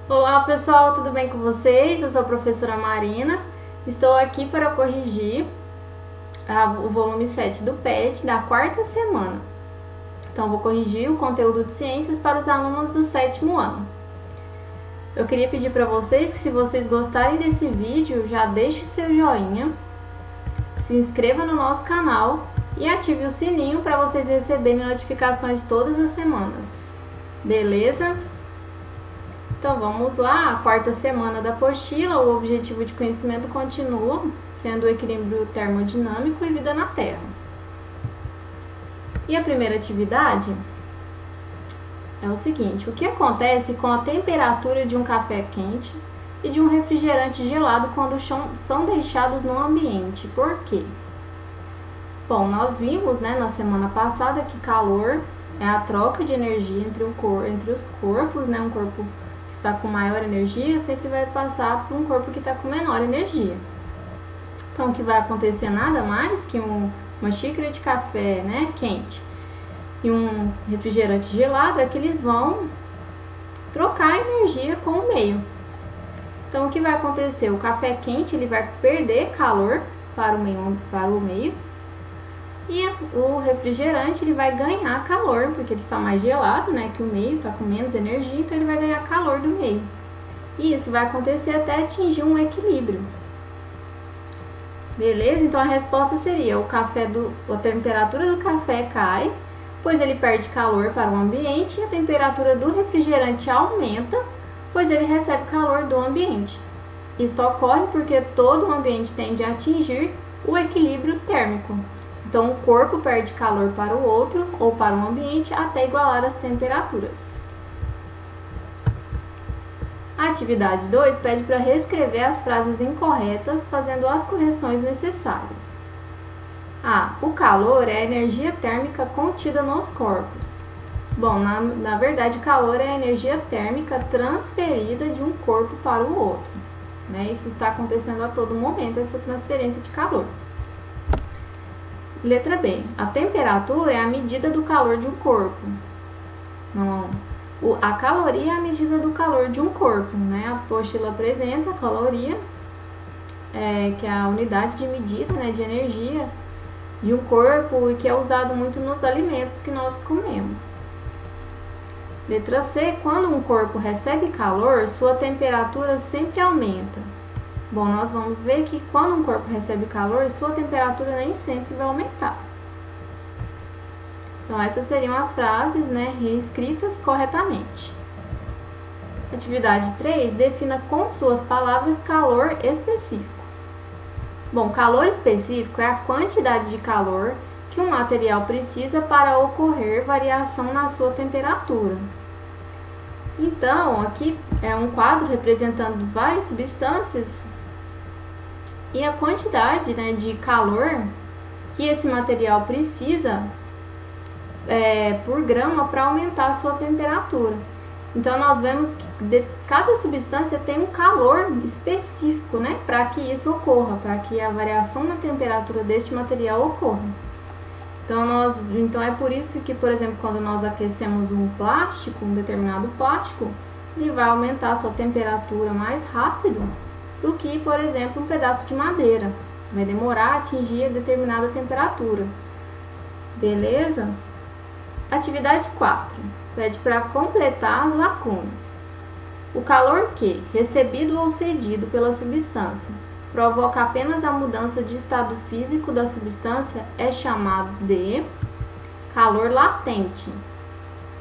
Olá pessoal, tudo bem com vocês? Eu sou a professora Marina. Estou aqui para corrigir o volume 7 do PET da quarta semana. Então, vou corrigir o conteúdo de ciências para os alunos do sétimo ano. Eu queria pedir para vocês que, se vocês gostarem desse vídeo, já deixe o seu joinha, se inscreva no nosso canal e ative o sininho para vocês receberem notificações todas as semanas. Beleza? Então vamos lá, a quarta semana da apostila, o objetivo de conhecimento continua sendo o equilíbrio termodinâmico e vida na Terra. E a primeira atividade é o seguinte: o que acontece com a temperatura de um café quente e de um refrigerante gelado quando são deixados no ambiente? Por quê? Bom, nós vimos, na semana passada que calor é a troca de energia entre os corpos, um corpo que está com maior energia sempre vai passar por um corpo que está com menor energia. Então, o que vai acontecer nada mais que uma xícara de café, quente e um refrigerante gelado é que eles vão trocar energia com o meio. Então, o que vai acontecer? O café quente ele vai perder calor para o meio e o refrigerante ele vai ganhar calor, porque ele está mais gelado, que o meio está com menos energia, então ele vai ganhar calor do meio. E isso vai acontecer até atingir um equilíbrio. Beleza? Então a resposta seria: a temperatura do café cai, pois ele perde calor para o ambiente, e a temperatura do refrigerante aumenta, pois ele recebe calor do ambiente. Isto ocorre porque todo o ambiente tende a atingir o equilíbrio térmico. Então, o corpo perde calor para o outro ou para o ambiente até igualar as temperaturas. A atividade 2 pede para reescrever as frases incorretas, fazendo as correções necessárias. A. O calor é a energia térmica contida nos corpos. Bom, na verdade, o calor é a energia térmica transferida de um corpo para o outro. Isso está acontecendo a todo momento, essa transferência de calor. Letra B. A temperatura é a medida do calor de um corpo. Não. A caloria é a medida do calor de um corpo. A apostila apresenta a caloria, que é a unidade de medida de energia de um corpo e que é usado muito nos alimentos que nós comemos. Letra C. Quando um corpo recebe calor, sua temperatura sempre aumenta. Bom, nós vamos ver que quando um corpo recebe calor, sua temperatura nem sempre vai aumentar. Então, essas seriam as frases, reescritas corretamente. Atividade 3, defina com suas palavras calor específico. Bom, calor específico é a quantidade de calor que um material precisa para ocorrer variação na sua temperatura. Então, aqui é um quadro representando várias substâncias e a quantidade de calor que esse material precisa por grama para aumentar a sua temperatura. Então, nós vemos que cada substância tem um calor específico, para que isso ocorra, para que a variação na temperatura deste material ocorra. Então, é por isso que, por exemplo, quando nós aquecemos um determinado plástico, ele vai aumentar a sua temperatura mais rápido do que, por exemplo, um pedaço de madeira. Vai demorar a atingir a determinada temperatura. Beleza? Atividade 4. Pede para completar as lacunas. O calor que, recebido ou cedido pela substância, provoca apenas a mudança de estado físico da substância é chamado de calor latente.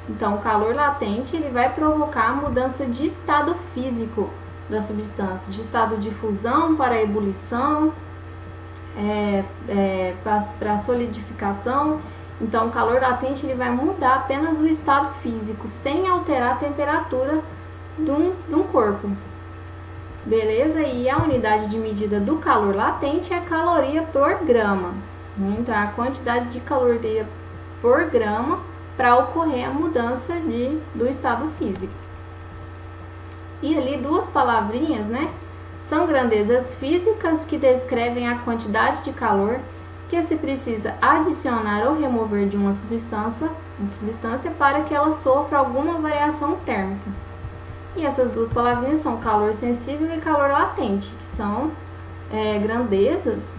Então, o calor latente ele vai provocar a mudança de estado físico da substância, de estado de fusão para ebulição, para solidificação. Então, o calor latente ele vai mudar apenas o estado físico, sem alterar a temperatura de um corpo. Beleza? E a unidade de medida do calor latente é caloria por grama. Então, é a quantidade de caloria por grama para ocorrer a mudança do estado físico. E ali duas palavrinhas, são grandezas físicas que descrevem a quantidade de calor que se precisa adicionar ou remover de uma substância para que ela sofra alguma variação térmica. E essas duas palavrinhas são calor sensível e calor latente, que são grandezas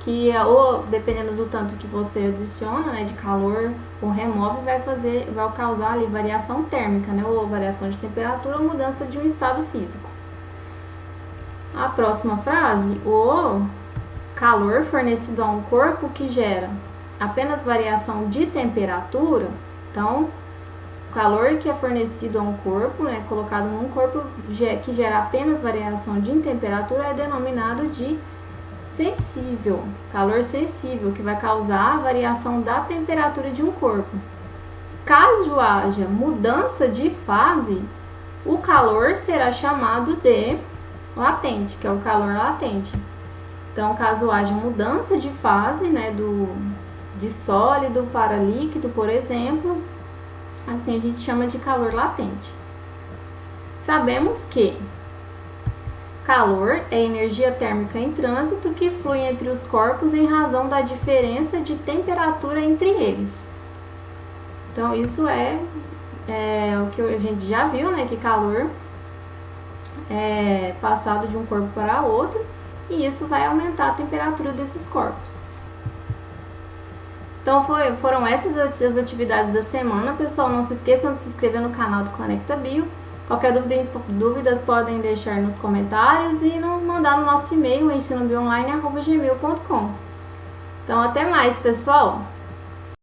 que, ou dependendo do tanto que você adiciona, né, de calor ou remove, vai causar ali variação térmica, né, ou variação de temperatura ou mudança de um estado físico. A próxima frase: o calor fornecido a um corpo que gera apenas variação de temperatura. Então, o calor que é fornecido a um corpo, né, colocado num corpo que gera apenas variação de temperatura, é denominado de sensível, calor sensível, que vai causar a variação da temperatura de um corpo. Caso haja mudança de fase, o calor será chamado de latente, que é o calor latente. Então, caso haja mudança de fase, né, de sólido para líquido, por exemplo, assim a gente chama de calor latente. Sabemos que calor é energia térmica em trânsito que flui entre os corpos em razão da diferença de temperatura entre eles. Então, isso é o que a gente já viu, né, que calor é passado de um corpo para outro, e isso vai aumentar a temperatura desses corpos. Então, foram essas as atividades da semana. Pessoal, não se esqueçam de se inscrever no canal do Conecta Bio. Qualquer dúvidas podem deixar nos comentários e mandar no nosso e-mail, ensinobioonline@gmail.com. Então, até mais, pessoal!